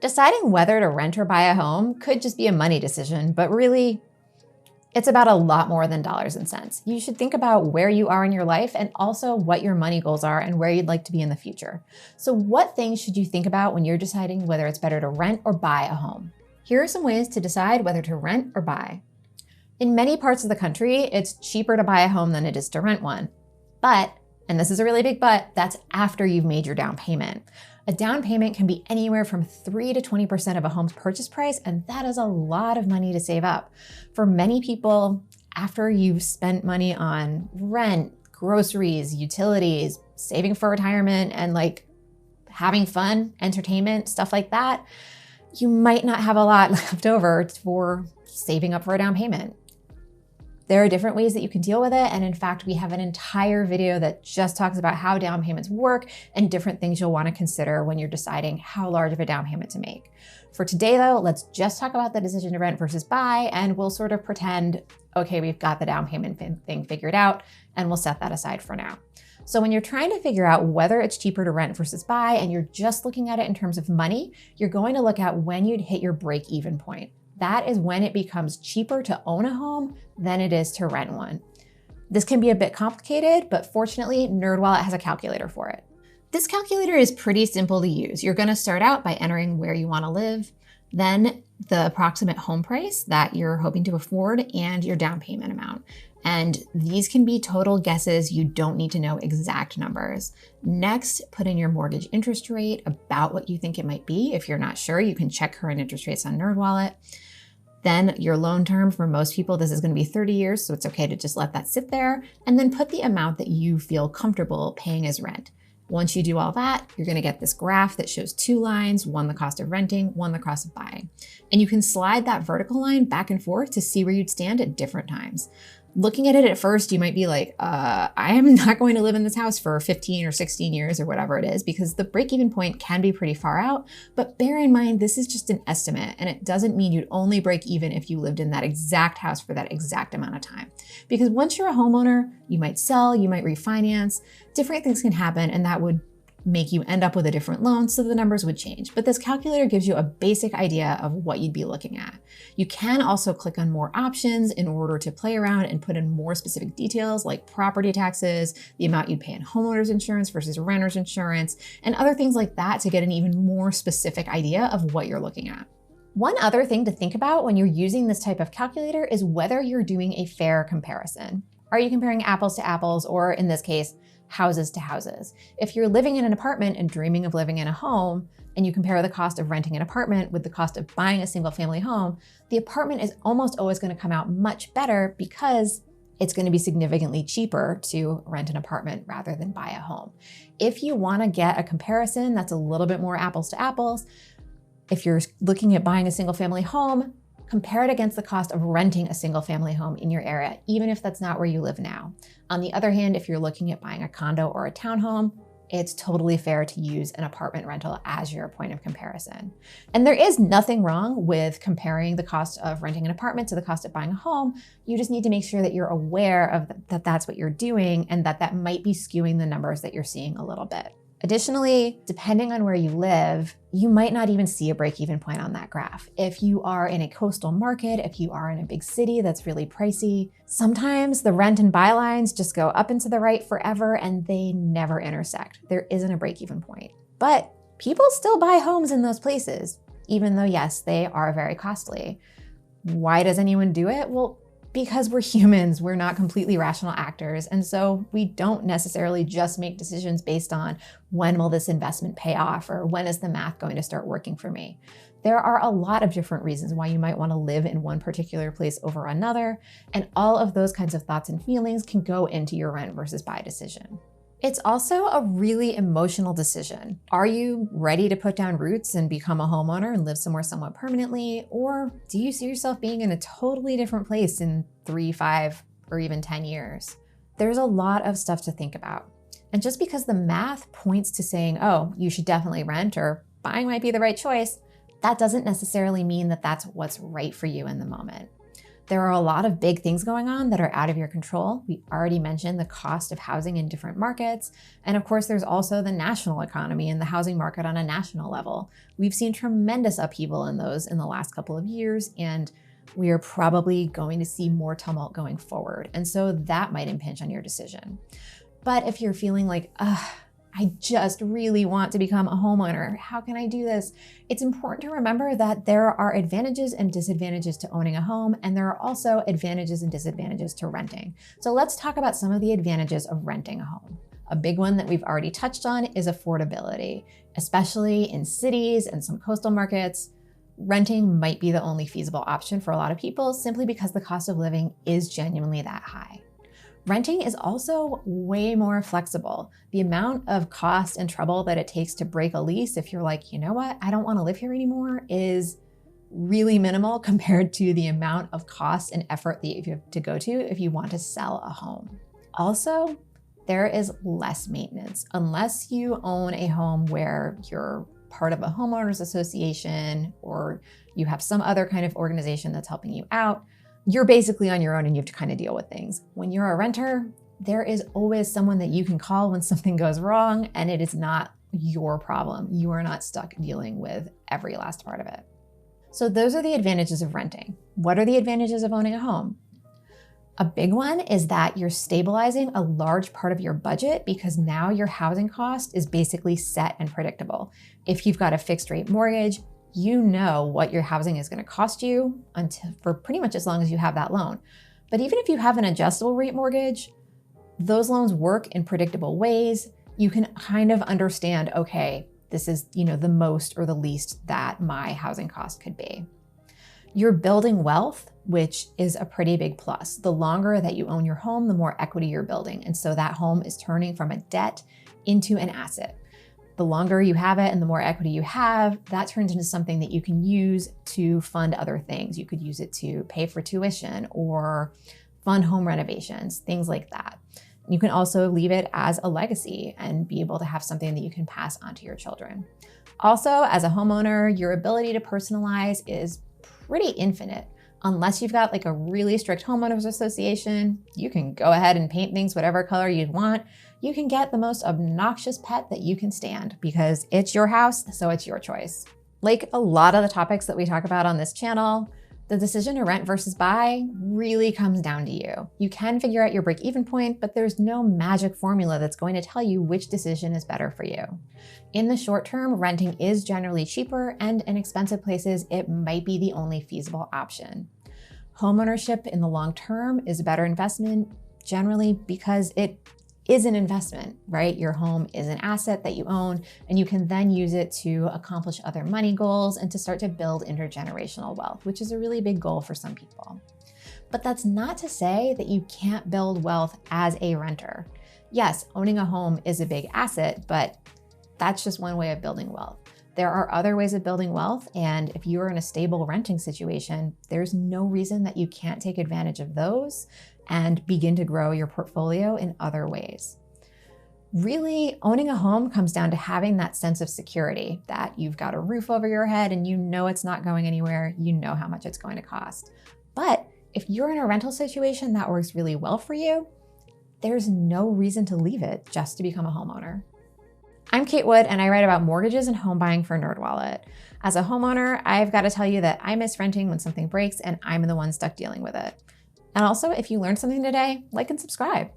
Deciding whether to rent or buy a home could just be a money decision, but really, it's about a lot more than dollars and cents. You should think about where you are in your life and also what your money goals are and where you'd like to be in the future. So what things should you think about when you're deciding whether it's better to rent or buy a home? Here are some ways to decide whether to rent or buy. In many parts of the country, it's cheaper to buy a home than it is to rent one. But, and this is a really big but, that's after you've made your down payment. A down payment can be anywhere from 3 to 20% of a home's purchase price, and that is a lot of money to save up. For many people, after you've spent money on rent, groceries, utilities, saving for retirement, and having fun, entertainment, stuff like that, you might not have a lot left over for saving up for a down payment. There are different ways that you can deal with it. And in fact, we have an entire video that just talks about how down payments work and different things you'll want to consider when you're deciding how large of a down payment to make. For today though, let's just talk about the decision to rent versus buy, and we'll sort of pretend, okay, we've got the down payment thing figured out, and we'll set that aside for now. So when you're trying to figure out whether it's cheaper to rent versus buy, and you're just looking at it in terms of money, you're going to look at when you'd hit your break-even point. That is when it becomes cheaper to own a home than it is to rent one. This can be a bit complicated, but fortunately, NerdWallet has a calculator for it. This calculator is pretty simple to use. You're gonna start out by entering where you wanna live, then the approximate home price that you're hoping to afford, and your down payment amount. And these can be total guesses. You don't need to know exact numbers. Next, put in your mortgage interest rate, about what you think it might be. If you're not sure, you can check current interest rates on NerdWallet. Then your loan term, for most people, this is going to be 30 years, so it's okay to just let that sit there. And then put the amount that you feel comfortable paying as rent. Once you do all that, you're going to get this graph that shows two lines, one the cost of renting, one the cost of buying. And you can slide that vertical line back and forth to see where you'd stand at different times. Looking at it at first, you might be like, I am not going to live in this house for 15 or 16 years or whatever it is, because the break-even point can be pretty far out. But bear in mind, this is just an estimate, and it doesn't mean you'd only break even if you lived in that exact house for that exact amount of time. Because once you're a homeowner, you might sell, you might refinance, different things can happen, and that would make you end up with a different loan, so the numbers would change. But this calculator gives you a basic idea of what you'd be looking at. You can also click on more options in order to play around and put in more specific details like property taxes, the amount you'd pay in homeowners insurance versus renter's insurance, and other things like that to get an even more specific idea of what you're looking at. One other thing to think about when you're using this type of calculator is whether you're doing a fair comparison. Are you comparing apples to apples, or in this case, houses to houses? If you're living in an apartment and dreaming of living in a home, and you compare the cost of renting an apartment with the cost of buying a single family home, the apartment is almost always going to come out much better because it's going to be significantly cheaper to rent an apartment rather than buy a home. If you want to get a comparison that's a little bit more apples to apples, if you're looking at buying a single family home, compare it against the cost of renting a single family home in your area, even if that's not where you live now. On the other hand, if you're looking at buying a condo or a townhome, it's totally fair to use an apartment rental as your point of comparison. And there is nothing wrong with comparing the cost of renting an apartment to the cost of buying a home. You just need to make sure that you're aware of that that's what you're doing, and that might be skewing the numbers that you're seeing a little bit. Additionally, depending on where you live, you might not even see a break-even point on that graph. If you are in a coastal market, if you are in a big city that's really pricey, sometimes the rent and buy lines just go up and to the right forever and they never intersect. There isn't a break-even point. But people still buy homes in those places, even though yes, they are very costly. Why does anyone do it? Well, because we're humans, we're not completely rational actors. And so we don't necessarily just make decisions based on when will this investment pay off, or when is the math going to start working for me. There are a lot of different reasons why you might want to live in one particular place over another. And all of those kinds of thoughts and feelings can go into your rent versus buy decision. It's also a really emotional decision. Are you ready to put down roots and become a homeowner and live somewhere somewhat permanently? Or do you see yourself being in a totally different place in 3, 5, or even 10 years? There's a lot of stuff to think about. And just because the math points to saying, oh, you should definitely rent or buying might be the right choice, that doesn't necessarily mean that that's what's right for you in the moment. There are a lot of big things going on that are out of your control. We already mentioned the cost of housing in different markets. And of course, there's also the national economy and the housing market on a national level. We've seen tremendous upheaval in those in the last couple of years, and we are probably going to see more tumult going forward. And so that might impinge on your decision. But if you're feeling like, I just really want to become a homeowner, how can I do this? It's important to remember that there are advantages and disadvantages to owning a home, and there are also advantages and disadvantages to renting. So let's talk about some of the advantages of renting a home. A big one that we've already touched on is affordability, especially in cities and some coastal markets. Renting might be the only feasible option for a lot of people simply because the cost of living is genuinely that high. Renting is also way more flexible. The amount of cost and trouble that it takes to break a lease, if you're like, you know what, I don't want to live here anymore, is really minimal compared to the amount of cost and effort that you have to go to if you want to sell a home. Also, there is less maintenance. Unless you own a home where you're part of a homeowners association or you have some other kind of organization that's helping you out, you're basically on your own and you have to kind of deal with things. When you're a renter, there is always someone that you can call when something goes wrong, and it is not your problem. You are not stuck dealing with every last part of it. So those are the advantages of renting. What are the advantages of owning a home? A big one is that you're stabilizing a large part of your budget because now your housing cost is basically set and predictable. If you've got a fixed rate mortgage, you know what your housing is going to cost you for pretty much as long as you have that loan. But even if you have an adjustable rate mortgage, those loans work in predictable ways. You can kind of understand, okay, this is, the most or the least that my housing cost could be. You're building wealth, which is a pretty big plus. The longer that you own your home, the more equity you're building. And so that home is turning from a debt into an asset. The longer you have it and the more equity you have, that turns into something that you can use to fund other things. You could use it to pay for tuition or fund home renovations, things like that. You can also leave it as a legacy and be able to have something that you can pass on to your children. Also, as a homeowner, your ability to personalize is pretty infinite. Unless you've got like a really strict homeowners association, you can go ahead and paint things whatever color you'd want. You can get the most obnoxious pet that you can stand because it's your house, so it's your choice. Like a lot of the topics that we talk about on this channel, the decision to rent versus buy really comes down to you. You can figure out your break-even point, but there's no magic formula that's going to tell you which decision is better for you. In the short term, renting is generally cheaper, and in expensive places, it might be the only feasible option. Homeownership in the long term is a better investment, generally because it is an investment, right? Your home is an asset that you own, and you can then use it to accomplish other money goals and to start to build intergenerational wealth, which is a really big goal for some people. But that's not to say that you can't build wealth as a renter. Yes, owning a home is a big asset, but that's just one way of building wealth. There are other ways of building wealth, and if you're in a stable renting situation, there's no reason that you can't take advantage of those and begin to grow your portfolio in other ways. Really, owning a home comes down to having that sense of security, that you've got a roof over your head and you know it's not going anywhere, you know how much it's going to cost. But if you're in a rental situation that works really well for you, there's no reason to leave it just to become a homeowner. I'm Kate Wood, and I write about mortgages and home buying for NerdWallet. As a homeowner, I've got to tell you that I miss renting when something breaks and I'm the one stuck dealing with it. And also, if you learned something today, like and subscribe.